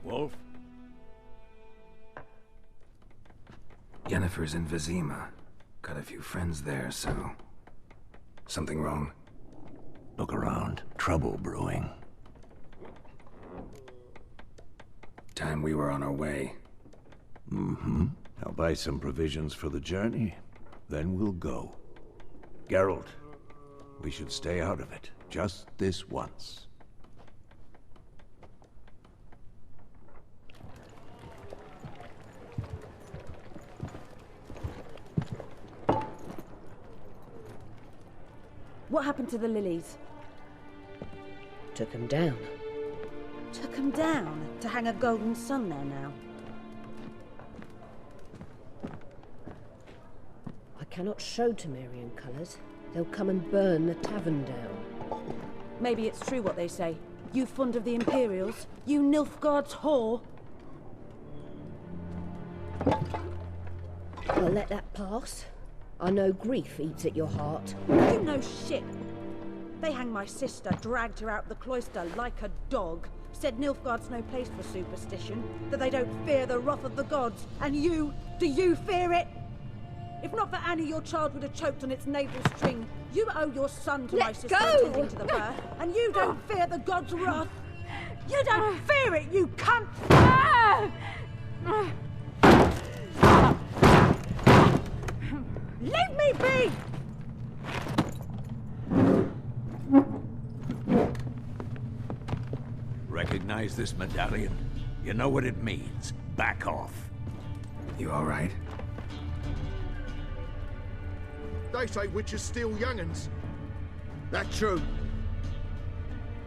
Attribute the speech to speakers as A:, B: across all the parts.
A: Wolf?
B: Yennefer's in Vizima. Got a few friends there, so... Something wrong?
A: Look around. Trouble brewing.
B: Time we were on our way.
A: Mm-hmm. I'll buy some provisions for the journey. Then we'll go. Geralt, we should stay out of it. Just this once.
C: What happened to the lilies?
D: Took them down.
C: Took them down? To hang a golden sun there now?
D: I cannot show Temerian colours. They'll come and burn the tavern down.
C: Maybe it's true what they say. You fond of the Imperials? You Nilfgaard's whore?
D: I'll let that pass. I know grief eats at your heart.
C: You know shit. They hanged my sister, dragged her out the cloister like a dog. Said Nilfgaard's no place for superstition, that they don't fear the wrath of the gods. And you, do you fear it? If not for Annie, your child would have choked on its navel string. You owe your son to my sister attending to the birth, and you don't fear the gods' wrath. You don't fear it, you cunt! Leave me be!
A: Recognize this medallion? You know what it means. Back off.
B: You all right?
E: They say witches steal young'uns. That true?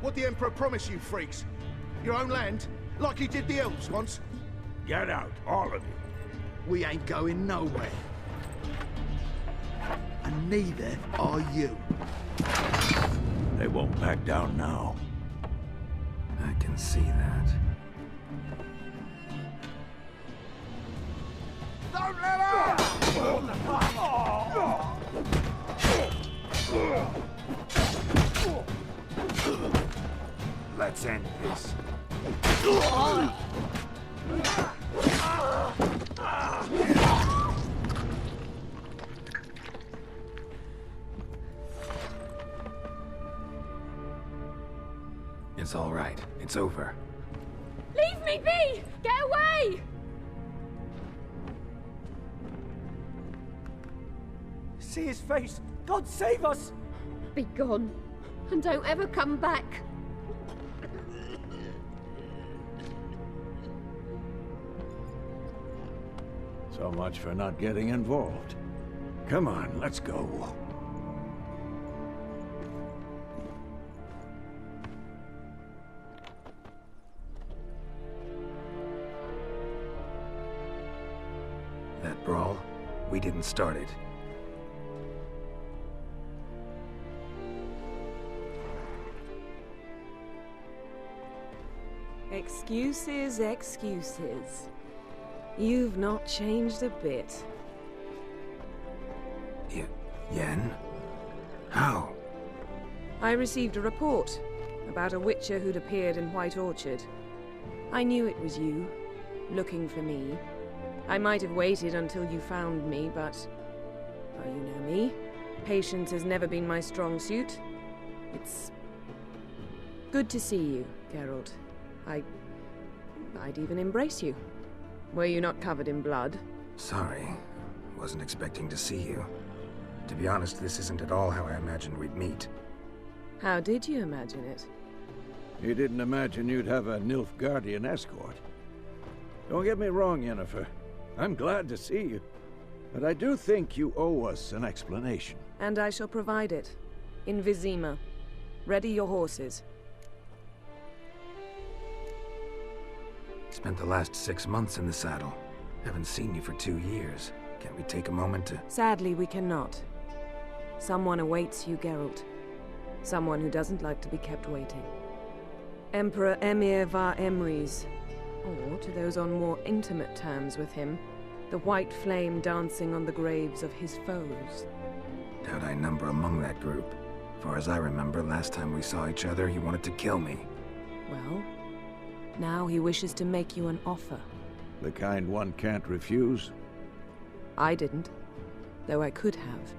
E: What the Emperor promised you freaks? Your own land? Like he did the elves once?
A: Get out, all of you.
E: We ain't going nowhere. And neither are you.
A: They won't back down now.
B: I can see that.
E: Don't let her!
B: Let's end this. It's all right. It's over.
F: Leave me be! Get away!
G: See his face! God save us!
F: Be gone, and don't ever come back.
A: So much for not getting involved. Come on, let's go.
B: That brawl, we didn't start it.
H: Excuses, excuses. You've not changed a bit.
B: Yen? How?
H: I received a report about a witcher who'd appeared in White Orchard. I knew it was you, looking for me. I might have waited until you found me, but... well, you know me. Patience has never been my strong suit. It's... good to see you, Geralt. I'd even embrace you. Were you not covered in blood?
B: Sorry. Wasn't expecting to see you. To be honest, this isn't at all how I imagined we'd meet.
H: How did you imagine it?
A: You didn't imagine you'd have a Nilfgaardian escort. Don't get me wrong, Yennefer. I'm glad to see you. But I do think you owe us an explanation.
H: And I shall provide it. In Vizima. Ready your horses.
B: Spent the last 6 months in the saddle. Haven't seen you for 2 years. Can't we take a moment to...
H: Sadly, we cannot. Someone awaits you, Geralt. Someone who doesn't like to be kept waiting. Emperor Emir var Emrys. Or, to those on more intimate terms with him, The white flame dancing on the graves of his foes.
B: Doubt I number among that group. Far as I remember, last time we saw each other, he wanted to kill me.
H: Well, now he wishes to make you an offer.
A: The kind one can't refuse?
H: I didn't, though I could have.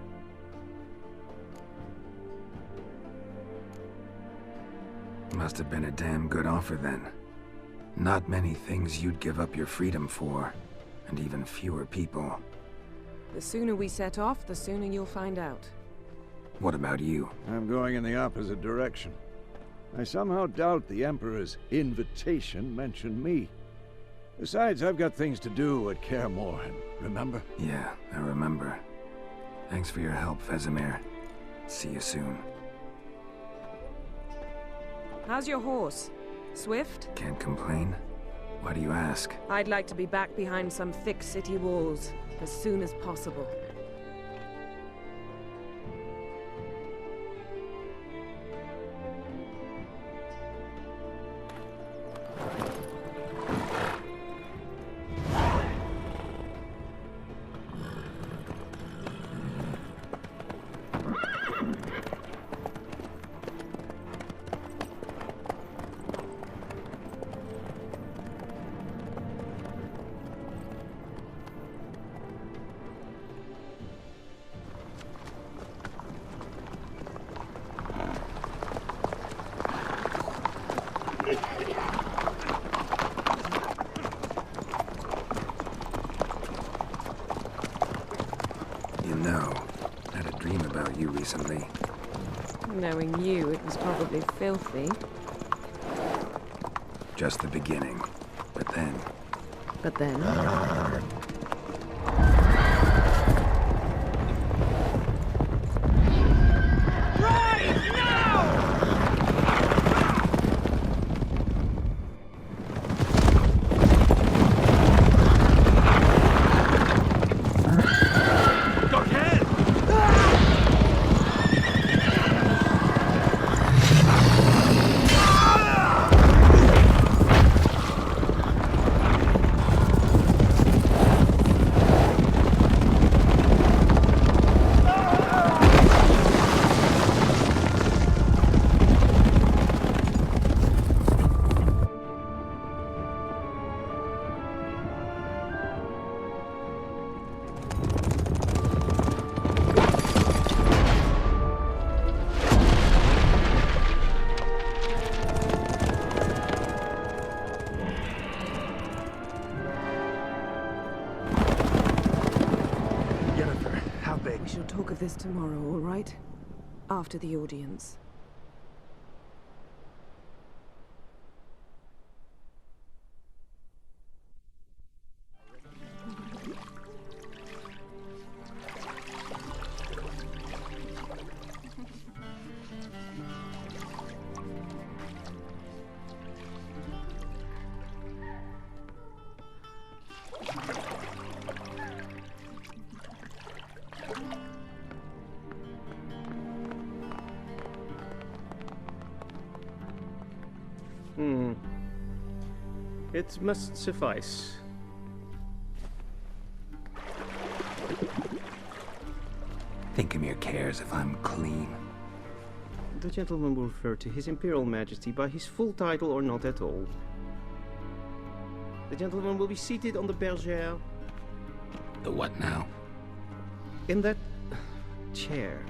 B: Must have been a damn good offer then. Not many things you'd give up your freedom for, and even fewer people.
H: The sooner we set off, the sooner you'll find out.
B: What about you?
A: I'm going in the opposite direction. I somehow doubt the Emperor's invitation mentioned me. Besides, I've got things to do at Kaer Morhen, remember?
B: Yeah, I remember. Thanks for your help, Vesemir. See you soon.
H: How's your horse? Swift?
B: Can't complain. Why do you ask?
H: I'd like to be back behind some thick city walls as soon as possible.
B: You know, I had a dream about you recently.
H: Knowing you, it was probably filthy.
B: Just the beginning. But then...
H: But then... We shall talk of this tomorrow, all right? After the audience.
I: It must suffice.
B: Thinkemere cares if I'm clean.
I: The gentleman will refer to His Imperial Majesty by his full title or not at all. The gentleman will be seated on the bergère.
B: The what now?
I: In that chair.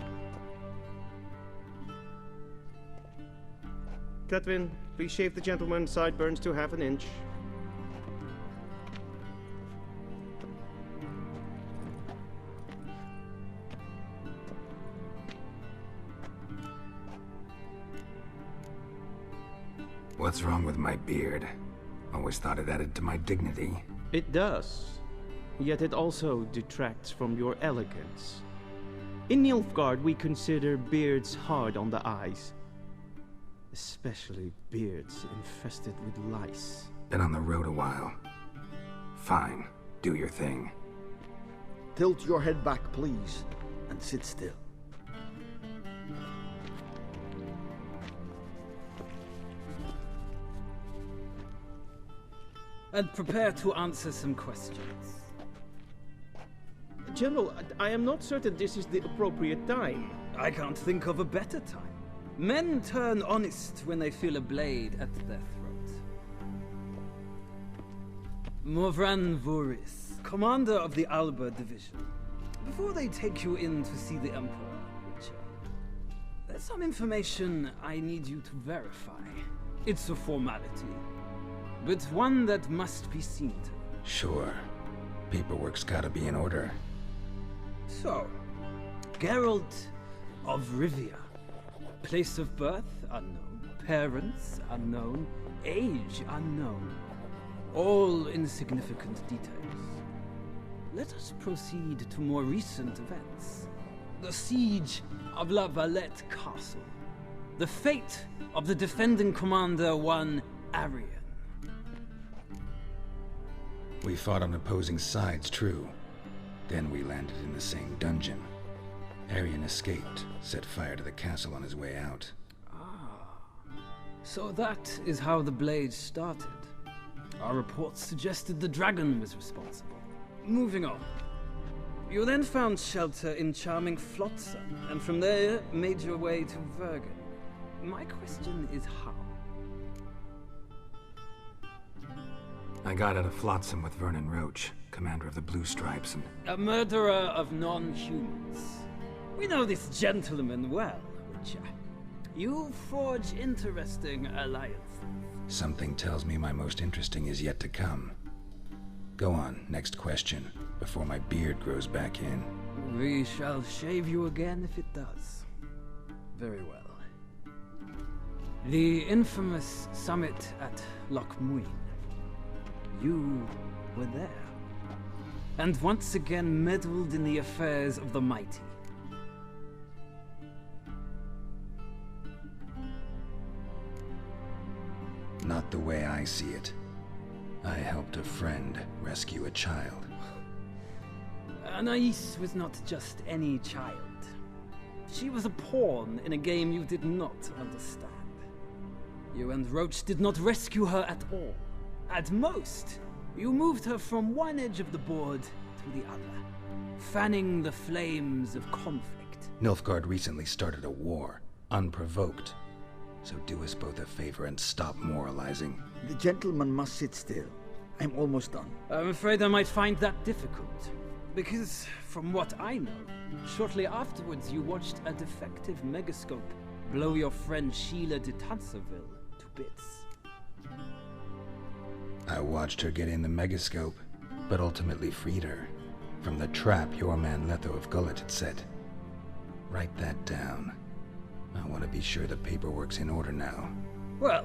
I: Cletwin, please shave the gentleman's sideburns to half an inch.
B: What's wrong with my beard? Always thought it added to my dignity.
I: It does. Yet it also detracts from your elegance. In Nilfgaard, we consider beards hard on the eyes. Especially beards infested with lice.
B: Been on the road a while. Fine. Do your thing.
E: Tilt your head back, please, and sit still.
J: And prepare to answer some questions.
I: General, I am not certain this is the appropriate time.
J: I can't think of a better time. Men turn honest when they feel a blade at their throat. Morvran Voris, commander of the Alba Division. Before they take you in to see the Emperor, Witcher, there's some information I need you to verify. It's a formality, but one that must be seen to.
B: Sure. Paperwork's gotta be in order.
J: So, Geralt of Rivia. Place of birth, unknown. Parents, unknown. Age, unknown. All insignificant details. Let us proceed to more recent events. The siege of La Valette Castle. The fate of the defending commander, one Arian.
B: We fought on opposing sides, true. Then we landed in the same dungeon. Arian escaped, set fire to the castle on his way out.
J: So that is how the blade started. Our reports suggested the dragon was responsible. Moving on. You then found shelter in charming Flotsam, and from there made your way to Vergen. My question is how?
B: I got out of Flotsam with Vernon Roach, commander of the Blue Stripes, and...
J: A murderer of non-humans. We know this gentleman well, Witcher. You forge interesting alliances.
B: Something tells me my most interesting is yet to come. Go on, next question, before my beard grows back in.
J: We shall shave you again if it does. Very well. The infamous summit at Loch Muin. You were there. And once again meddled in the affairs of the mighty.
B: Not the way I see it. I helped a friend rescue a child.
J: Anais was not just any child. She was a pawn in a game you did not understand. You and Roach did not rescue her at all. At most, you moved her from one edge of the board to the other, fanning the flames of conflict.
B: Nilfgaard recently started a war, unprovoked. So do us both a favor and stop moralizing.
K: The gentleman must sit still. I'm almost done.
J: I'm afraid I might find that difficult. Because, from what I know, shortly afterwards you watched a defective megascope blow your friend Sheila de Tanserville to bits.
B: I watched her get in the megascope, but ultimately freed her from the trap your man Letho of Gullet had set. Write that down. I want to be sure the paperwork's in order now.
J: Well,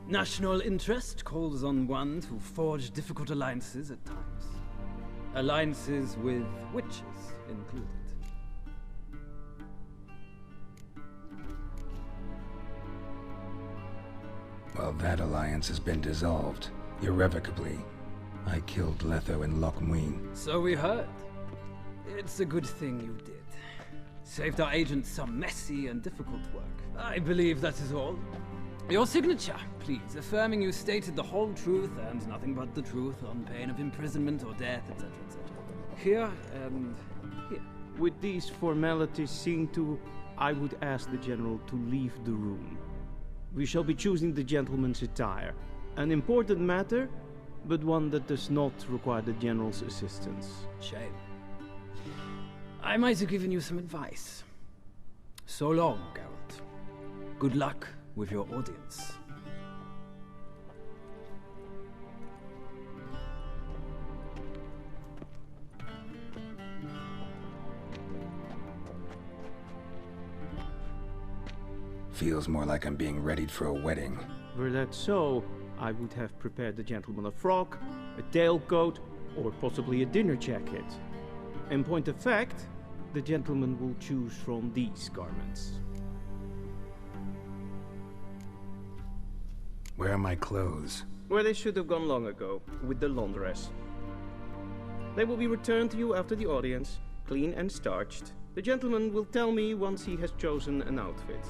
J: national interest calls on one to forge difficult alliances at times. Alliances with witches included.
B: Well, that alliance has been dissolved, irrevocably. I killed Letho in Loch Muin.
J: So we heard. It's a good thing you did. Saved our agent some messy and difficult work. I believe that is all. Your signature, please, affirming you stated the whole truth and nothing but the truth on pain of imprisonment or death, etc., etc. Here and here.
I: With these formalities seen to, I would ask the General to leave the room. We shall be choosing the gentleman's attire. An important matter, but one that does not require the General's assistance.
J: Shame. I might have given you some advice. So long, Geralt. Good luck with your audience.
B: Feels more like I'm being readied for a wedding.
I: Were that so, I would have prepared the gentleman a frock, a tailcoat, or possibly a dinner jacket. In point of fact, the gentleman will choose from these garments.
B: Where are my clothes?
I: Where they should have gone long ago, with the laundress. They will be returned to you after the audience, clean and starched. The gentleman will tell me once he has chosen an outfit.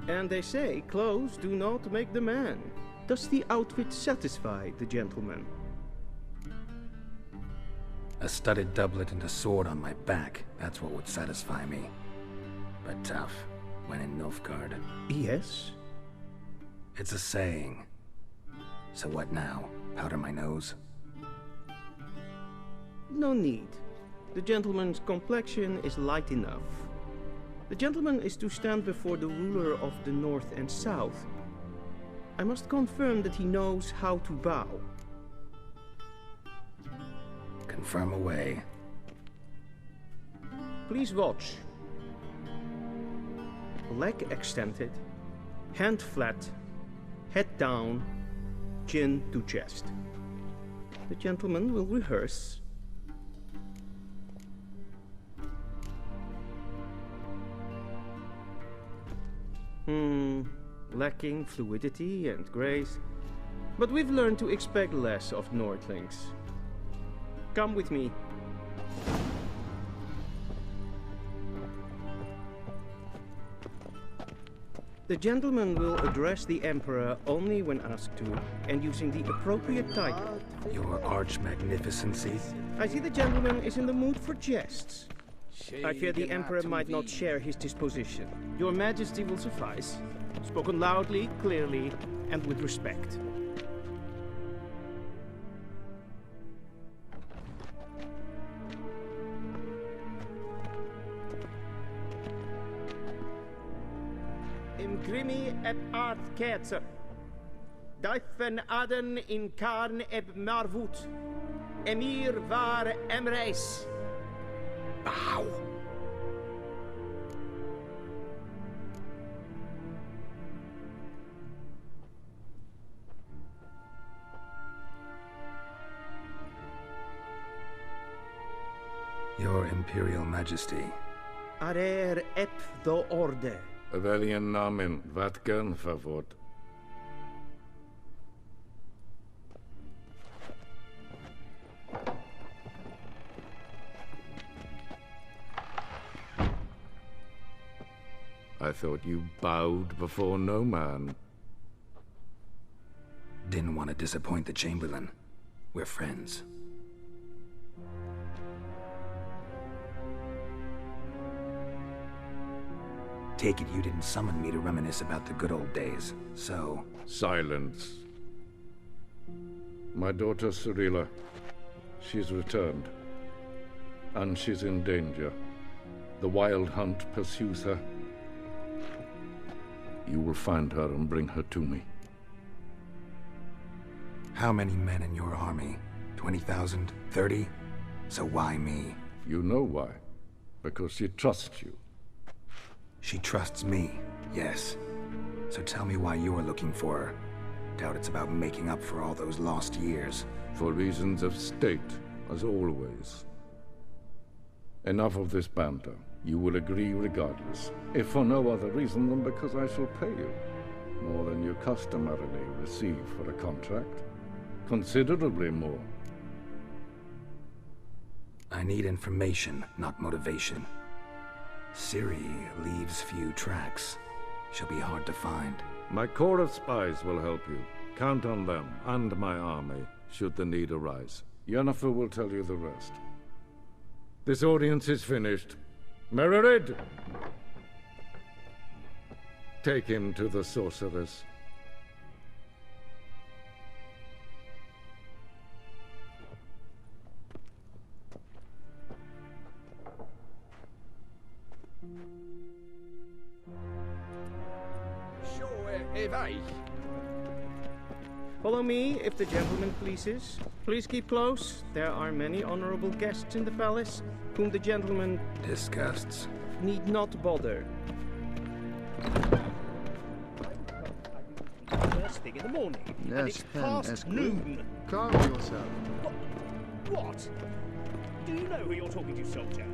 I: And they say clothes do not make the man. Does the outfit satisfy the gentleman?
B: A studded doublet and a sword on my back, that's what would satisfy me. But tough, when in Nilfgaard.
I: Yes?
B: It's a saying. So what now? Powder my nose?
I: No need. The gentleman's complexion is light enough. The gentleman is to stand before the ruler of the North and South. I must confirm that he knows how to bow.
B: Confirm away.
I: Please watch. Leg extended, hand flat, head down, chin to chest. The gentleman will rehearse. Lacking fluidity and grace. But we've learned to expect less of Nordlings. Come with me. The gentleman will address the Emperor only when asked to, and using the appropriate title.
B: Your Arch-Magnificency?
I: I see the gentleman is in the mood for jests. I fear the Emperor might not share his disposition. Your Majesty will suffice. Spoken loudly, clearly, and with respect. Imgrimi eb art ketzer. Daifen aden in karn eb marvut. Emir var emreis.
B: Bow. Your Imperial Majesty.
I: Arer ep do orde.
L: Welchen Namen? Wat gern favort? I thought you bowed before no man.
B: Didn't want to disappoint the Chamberlain. We're friends. Take it you didn't summon me to reminisce about the good old days, so...
L: Silence. My daughter Cirilla, she's returned. And she's in danger. The Wild Hunt pursues her. You will find her and bring her to me.
B: How many men in your army? 20,000? 30? So why me?
L: You know why. Because she trusts you.
B: She trusts me, yes. So tell me why you're looking for her. Doubt it's about making up for all those lost years.
L: For reasons of state, as always. Enough of this banter. You will agree regardless, if for no other reason than because I shall pay you. More than you customarily receive for a contract. Considerably more.
B: I need information, not motivation. Ciri leaves few tracks. She'll be hard to find.
L: My corps of spies will help you. Count on them, and my army, should the need arise. Yennefer will tell you the rest. This audience is finished. Mererid! Take him to the sorceress.
I: Follow me, if the gentleman pleases. Please keep close. There are many honorable guests in the palace, whom the gentleman...
B: disgusts.
I: ...need not bother.
G: First thing in the morning,
E: Yes,
G: and it's past noon.
E: Calm yourself.
G: What? Do you know who you're talking to, soldier?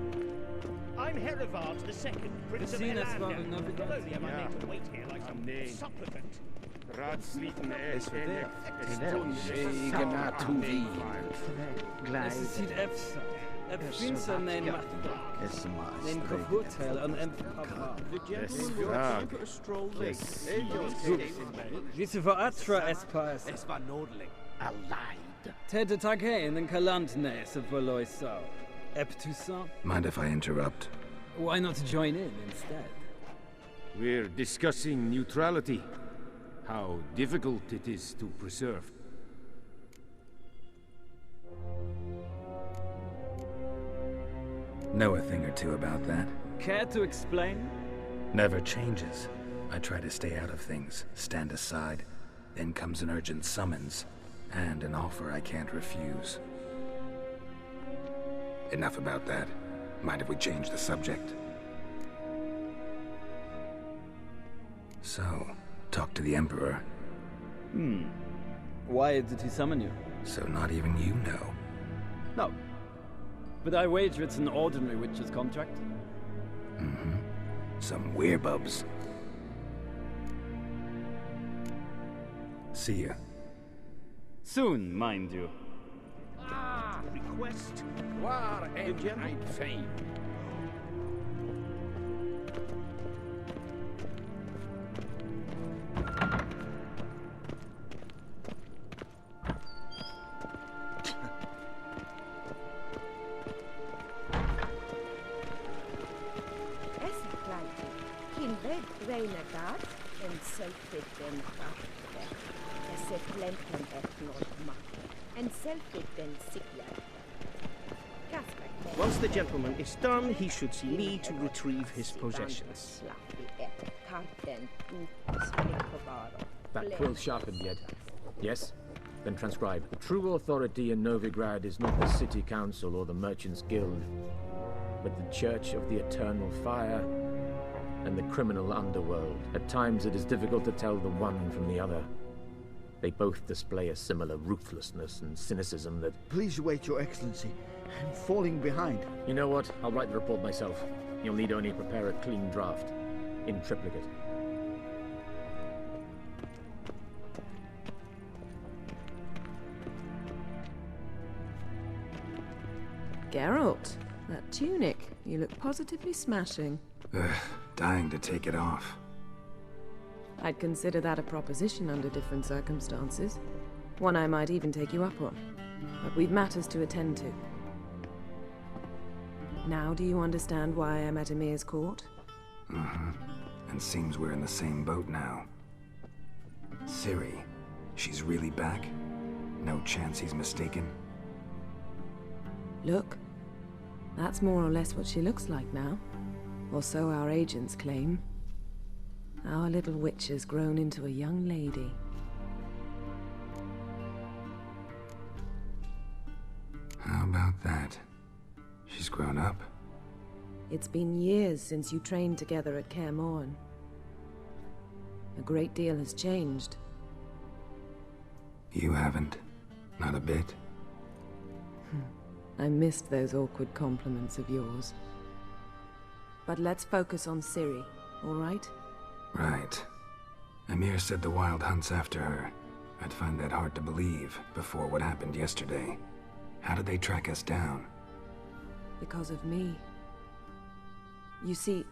G: I'm Herivard II, Prince of Elanda. Not only am I made to wait here like some supplicant.
B: Mind if I interrupt?
J: Why not join in instead?
M: We're discussing neutrality. How difficult it is to preserve.
B: Know a thing or two about that.
J: Care to explain?
B: Never changes. I try to stay out of things, stand aside. Then comes an urgent summons, and an offer I can't refuse. Enough about that. Mind if we change the subject? So, talk to the Emperor.
J: Why did he summon you?
B: So not even you know.
J: No. But I wager it's an ordinary witch's contract.
B: Mm-hmm. Some werebubs. See ya.
J: Soon, mind you.
G: Request.
E: War and I'd fame.
G: Once the gentleman is done, he should see me to retrieve his possessions.
N: That quill sharpened yet? Yes? Then transcribe. The true authority in Novigrad is not the City Council or the Merchants' Guild, but the Church of the Eternal Fire and the criminal underworld. At times it is difficult to tell the one from the other. They both display a similar ruthlessness and cynicism that...
K: Please wait, Your Excellency. I'm falling behind.
N: You know what? I'll write the report myself. You'll need only prepare a clean draft. In triplicate.
H: Geralt, that tunic. You look positively smashing.
B: Ugh, dying to take it off.
H: I'd consider that a proposition under different circumstances. One I might even take you up on. But we've matters to attend to. Now do you understand why I'm at Emir's court?
B: Mm-hmm. And seems we're in the same boat now. Ciri, she's really back? No chance he's mistaken?
H: Look, that's more or less what she looks like now. Or so our agents claim. Our little witch has grown into a young lady.
B: How about that? She's grown up.
H: It's been years since you trained together at Kaer Morhen. A great deal has changed.
B: You haven't. Not a bit.
H: I missed those awkward compliments of yours. But let's focus on Ciri, all right?
B: Right. Emir said the Wild Hunt's after her. I'd find that hard to believe before what happened yesterday. How did they track us down?
H: Because of me. You see,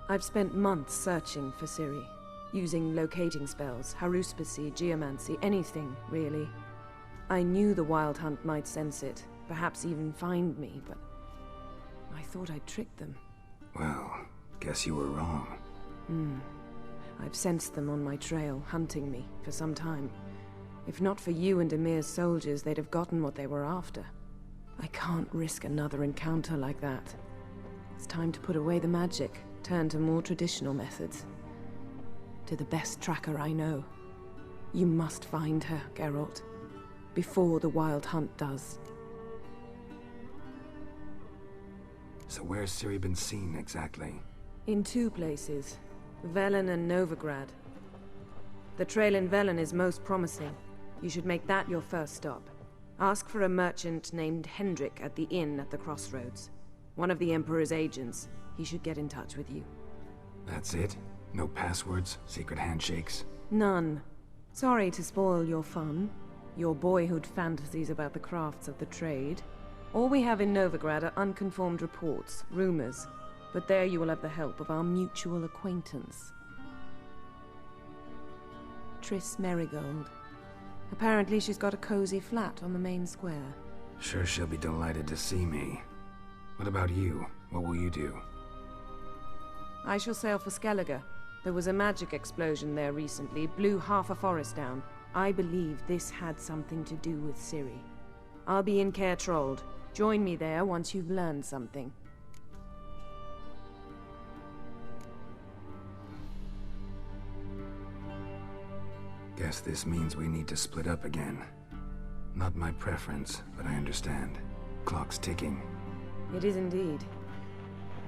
H: I've spent months searching for Ciri, using locating spells, haruspicy, geomancy, anything, really. I knew the Wild Hunt might sense it, perhaps even find me, but I thought I'd tricked them.
B: Well, guess you were wrong.
H: I've sensed them on my trail, hunting me, for some time. If not for you and Emir's soldiers, they'd have gotten what they were after. I can't risk another encounter like that. It's time to put away the magic, turn to more traditional methods. To the best tracker I know. You must find her, Geralt. Before the Wild Hunt does.
B: So where's Ciri been seen, exactly?
H: In two places. Velen and Novigrad. The trail in Velen is most promising. You should make that your first stop. Ask for a merchant named Hendrik at the inn at the crossroads. One of the Emperor's agents. He should get in touch with you.
B: That's it? No passwords? Secret handshakes?
H: None. Sorry to spoil your fun. Your boyhood fantasies about the crafts of the trade. All we have in Novigrad are unconfirmed reports, rumors. But there you will have the help of our mutual acquaintance. Triss Merigold. Apparently she's got a cozy flat on the main square.
B: Sure she'll be delighted to see me. What about you? What will you do?
H: I shall sail for Skellige. There was a magic explosion there recently, blew half a forest down. I believe this had something to do with Ciri. I'll be in Caer Trold. Join me there once you've learned something.
B: Guess this means we need to split up again. Not my preference, but I understand. Clock's ticking.
H: It is indeed.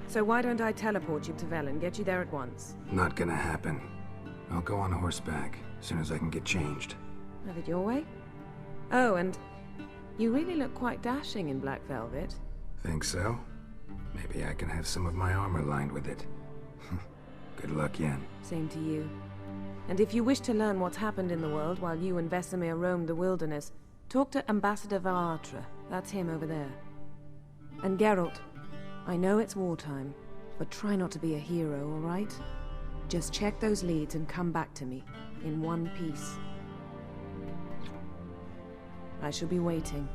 H: So why don't I teleport you to Velen, get you there at once?
B: Not gonna happen. I'll go on horseback, as soon as I can get changed.
H: Have it your way? Oh, and you really look quite dashing in black velvet.
B: Think so? Maybe I can have some of my armor lined with it. Good luck, Yen.
H: Same to you. And if you wish to learn what's happened in the world while you and Vesemir roamed the wilderness, talk to Ambassador Valatra. That's him over there. And Geralt, I know it's wartime, but try not to be a hero, all right? Just check those leads and come back to me, in one piece. I shall be waiting.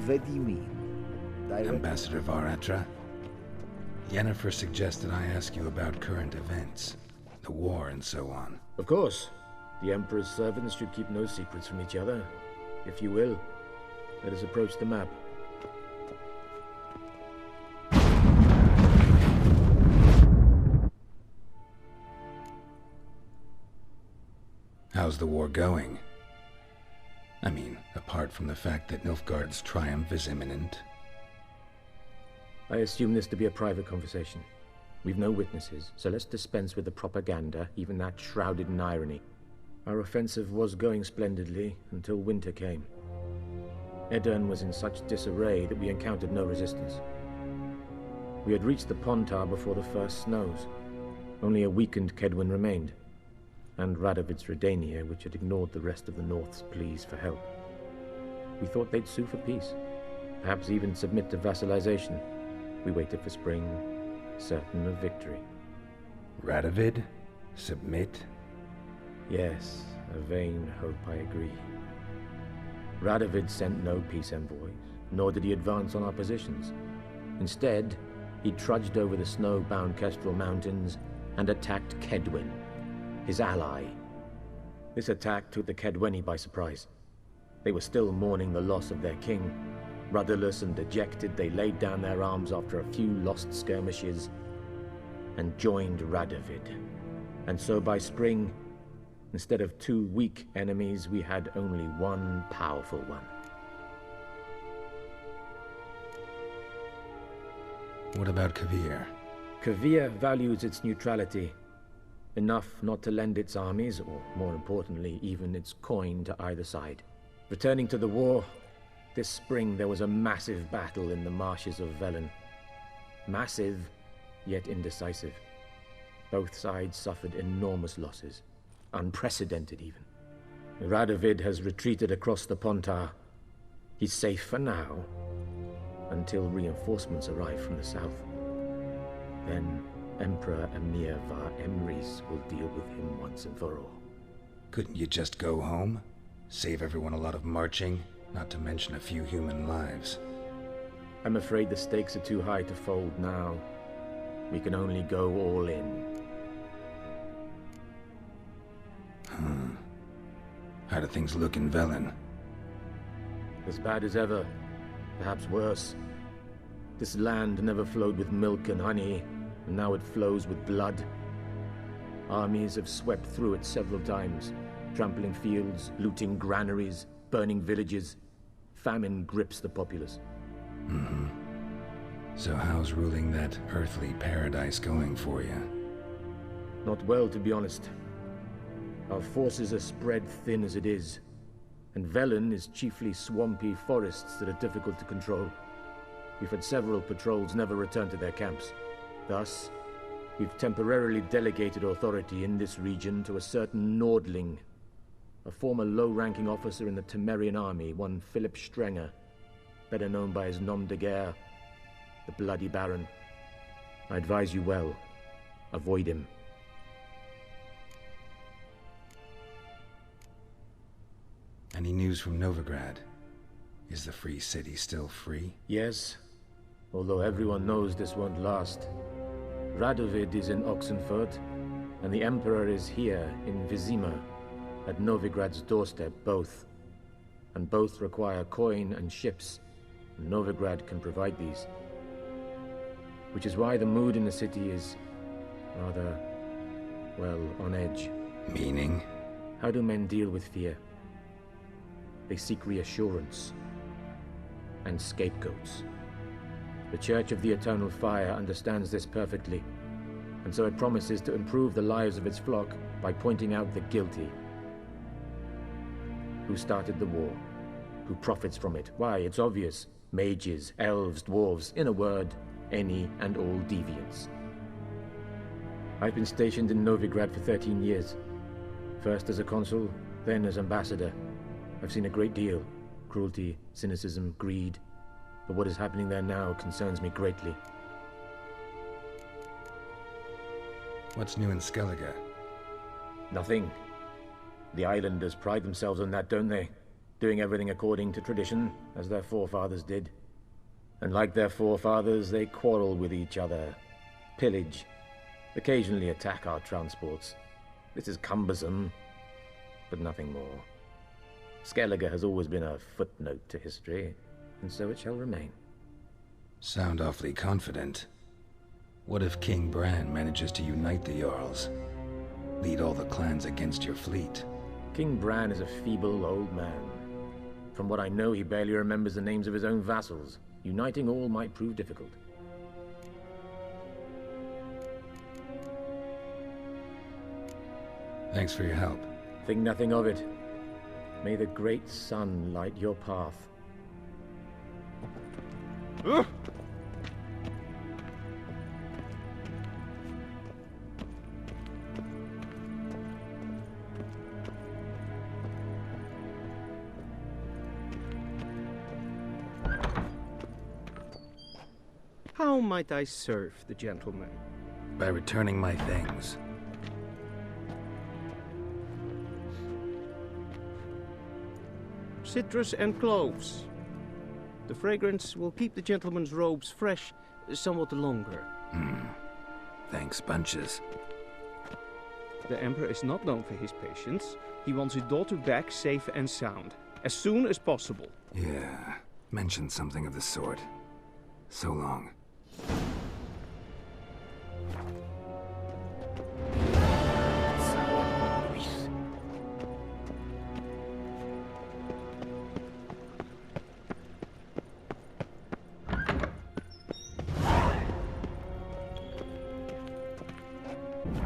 K: What do you mean?
B: Ambassador Valatra? Yennefer suggested I ask you about current events, the war and so on.
N: Of course. The Emperor's servants should keep no secrets from each other. If you will, let us approach the map.
B: How's the war going? I mean, apart from the fact that Nilfgaard's triumph is imminent.
N: I assume this to be a private conversation. We've no witnesses, so let's dispense with the propaganda, even that shrouded in irony. Our offensive was going splendidly until winter came. Edirn was in such disarray that we encountered no resistance. We had reached the Pontar before the first snows. Only a weakened Kedwin remained, and Radovid's Redania, which had ignored the rest of the North's pleas for help. We thought they'd sue for peace, perhaps even submit to vassalization. We waited for spring, certain of victory.
B: Radovid? Submit?
N: Yes, a vain hope, I agree. Radovid sent no peace envoys, nor did he advance on our positions. Instead, he trudged over the snow-bound Kestrel Mountains and attacked Kedwin, his ally. This attack took the Kedweni by surprise. They were still mourning the loss of their king. Rudderless and dejected, they laid down their arms after a few lost skirmishes and joined Radovid. And so by spring, instead of two weak enemies, we had only one powerful one.
B: What about Kovir?
N: Kovir values its neutrality, enough not to lend its armies, or more importantly, even its coin to either side. Returning to the war, this spring there was a massive battle in the marshes of Velen. Massive, yet indecisive. Both sides suffered enormous losses, unprecedented even. Radovid has retreated across the Pontar. He's safe for now, until reinforcements arrive from the south. Then Emperor Emir var Emrys will deal with him once and for all.
B: Couldn't you just go home? Save everyone a lot of marching, not to mention a few human lives.
N: I'm afraid the stakes are too high to fold now. We can only go all in.
B: How do things look in Velen?
N: As bad as ever, perhaps worse. This land never flowed with milk and honey, and now it flows with blood. Armies have swept through it several times, trampling fields, looting granaries, burning villages. Famine grips the populace.
B: So how's ruling that earthly paradise going for you?
N: Not well, to be honest. Our forces are spread thin as it is, and Velen is chiefly swampy forests that are difficult to control. We've had several patrols never return to their camps. Thus, we've temporarily delegated authority in this region to a certain Nordling, a former low-ranking officer in the Temerian army, one Philip Strenger, better known by his nom de guerre, the Bloody Baron. I advise you well. Avoid him.
B: Any news from Novigrad? Is the free city still free?
N: Yes, although everyone knows this won't last. Radovid is in Oxenfurt, and the Emperor is here in Vizima, at Novigrad's doorstep, both. And both require coin and ships. Novigrad can provide these. Which is why the mood in the city is rather, well, on edge.
B: Meaning?
N: How do men deal with fear? They seek reassurance and scapegoats. The Church of the Eternal Fire understands this perfectly, and so it promises to improve the lives of its flock by pointing out the guilty. Who started the war? Who profits from it? Why, it's obvious. Mages, elves, dwarves, in a word, any and all deviants. I've been stationed in Novigrad for 13 years. First as a consul, then as ambassador. I've seen a great deal. Cruelty, cynicism, greed. But what is happening there now concerns me greatly.
B: What's new in Skellige?
N: Nothing. The islanders pride themselves on that, don't they? Doing everything according to tradition, as their forefathers did. And like their forefathers, they quarrel with each other, pillage, occasionally attack our transports. This is cumbersome, but nothing more. Skellige has always been a footnote to history, and so it shall remain.
B: Sound awfully confident. What if King Bran manages to unite the Jarls? Lead all the clans against your fleet?
N: King Bran is a feeble old man. From what I know, he barely remembers the names of his own vassals. Uniting all might prove difficult.
B: Thanks for your help.
N: Think nothing of it. May the great sun light your path.
I: How might I serve the gentleman?
B: By returning my things.
I: Citrus and cloves. The fragrance will keep the gentleman's robes fresh somewhat longer.
B: Thanks, bunches.
I: The Emperor is not known for his patience. He wants his daughter back safe and sound, as soon as possible.
B: Yeah, mentioned something of the sort. So long.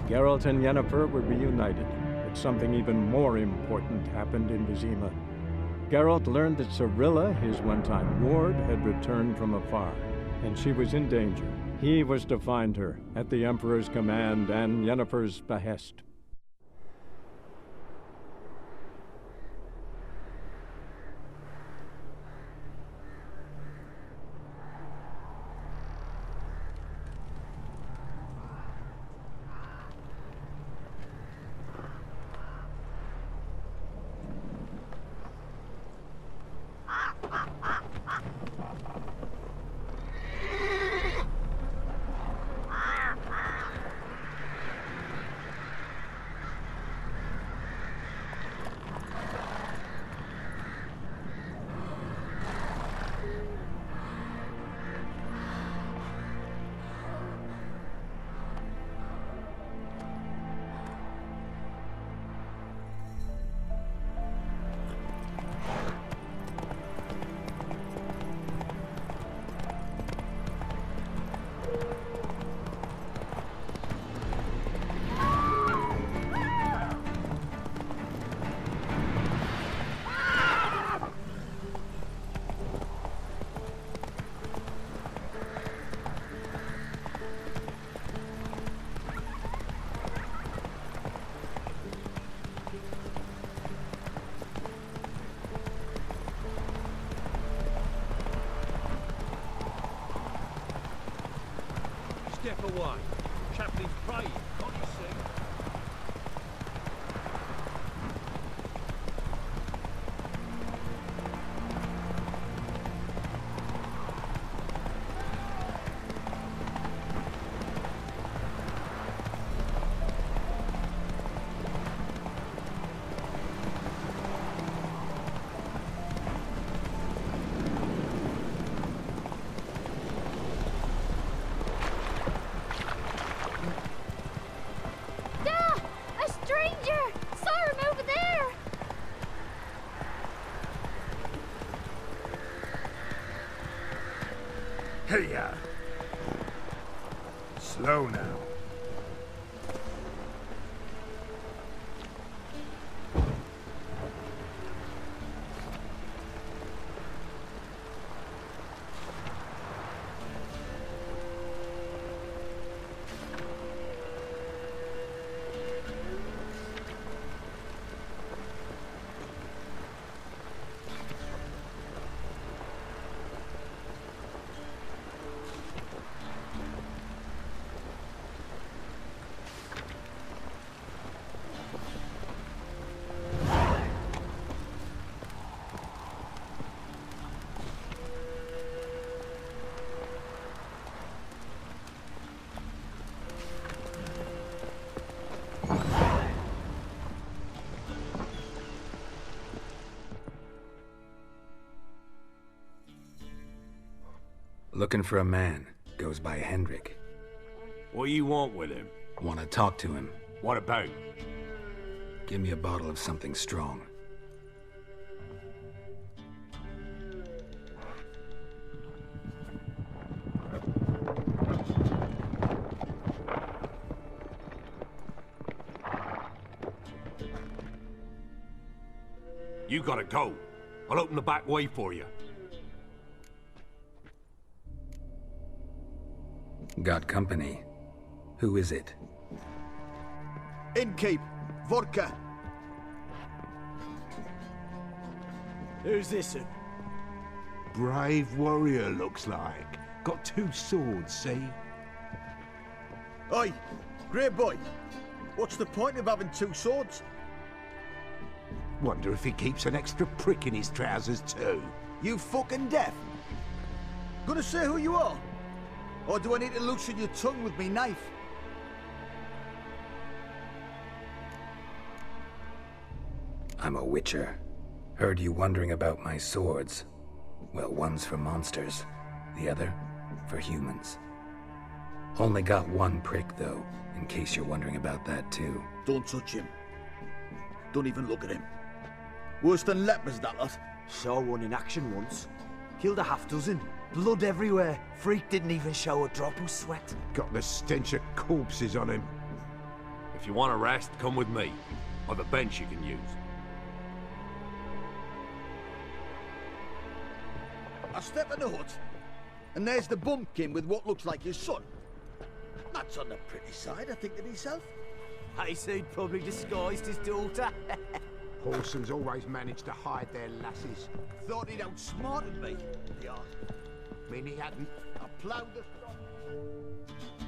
O: Geralt and Yennefer were reunited, but something even more important happened in Vizima. Geralt learned that Cirilla, his one-time ward, had returned from afar, and she was in danger. He was to find her, at the Emperor's command and Yennefer's behest.
M: step away. Chaplain's praying, can't you see?
P: Hiya! Slow now.
B: Looking for a man. Goes by Hendrik.
M: What do you want with him?
B: Want to talk to him.
M: What about?
B: Give me a bottle of something strong.
M: You gotta go. I'll open the back way for you.
B: Got company. Who is it?
E: Innkeep, vodka.
Q: Who's this?
P: Brave warrior, looks like. Got 2 swords, see?
E: Oi, grey boy. What's the point of having 2 swords?
P: Wonder if he keeps an extra prick in his trousers too.
E: You fucking deaf? Gonna say who you are? Or do I need to loosen your tongue with me knife?
B: I'm a witcher. Heard you wondering about my swords. Well, one's for monsters, the other for humans. Only got 1 prick, though, in case you're wondering about that, too.
E: Don't touch him. Don't even look at him. Worse than lepers, that lot.
Q: Saw one in action once. Killed a half-dozen. Blood everywhere. Freak didn't even show a drop of sweat.
P: Got the stench of corpses on him.
M: If you want a rest, come with me. I've a bench you can use.
E: I step in the hut, and there's the bumpkin with what looks like his son. That's on the pretty side, I think to myself.
Q: I said probably disguised his daughter.
P: Whoresons always manage to hide their lasses.
E: Thought he'd outsmarted me, the arse.
P: Mean he hadn't.
E: I ploughed the stock.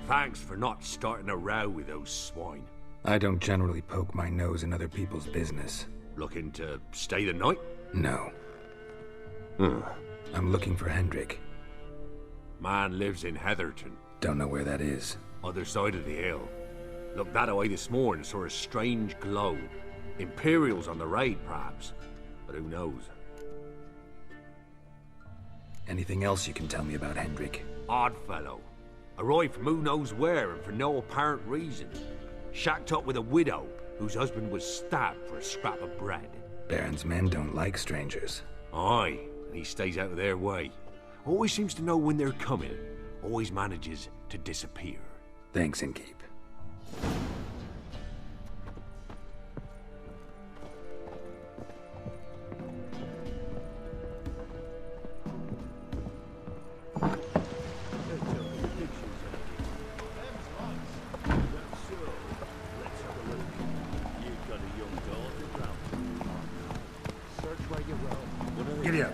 M: Thanks for not starting a row with those swine.
B: I don't generally poke my nose in other people's business.
M: Looking to stay the night?
B: No. I'm looking for Hendrik.
M: Man lives in Heatherton.
B: Don't know where that is.
M: Other side of the hill. Looked that away this morning, saw a strange glow. Imperial's on the raid, perhaps. But who knows?
B: Anything else you can tell me about Hendrik?
M: Odd fellow. Arrived from who knows where and for no apparent reason. Shacked up with a widow whose husband was stabbed for a scrap of bread.
B: Baron's men don't like strangers.
M: Aye, and he stays out of their way. Always seems to know when they're coming. Always manages to disappear.
B: Thanks, Innkeep.
P: Giddy up.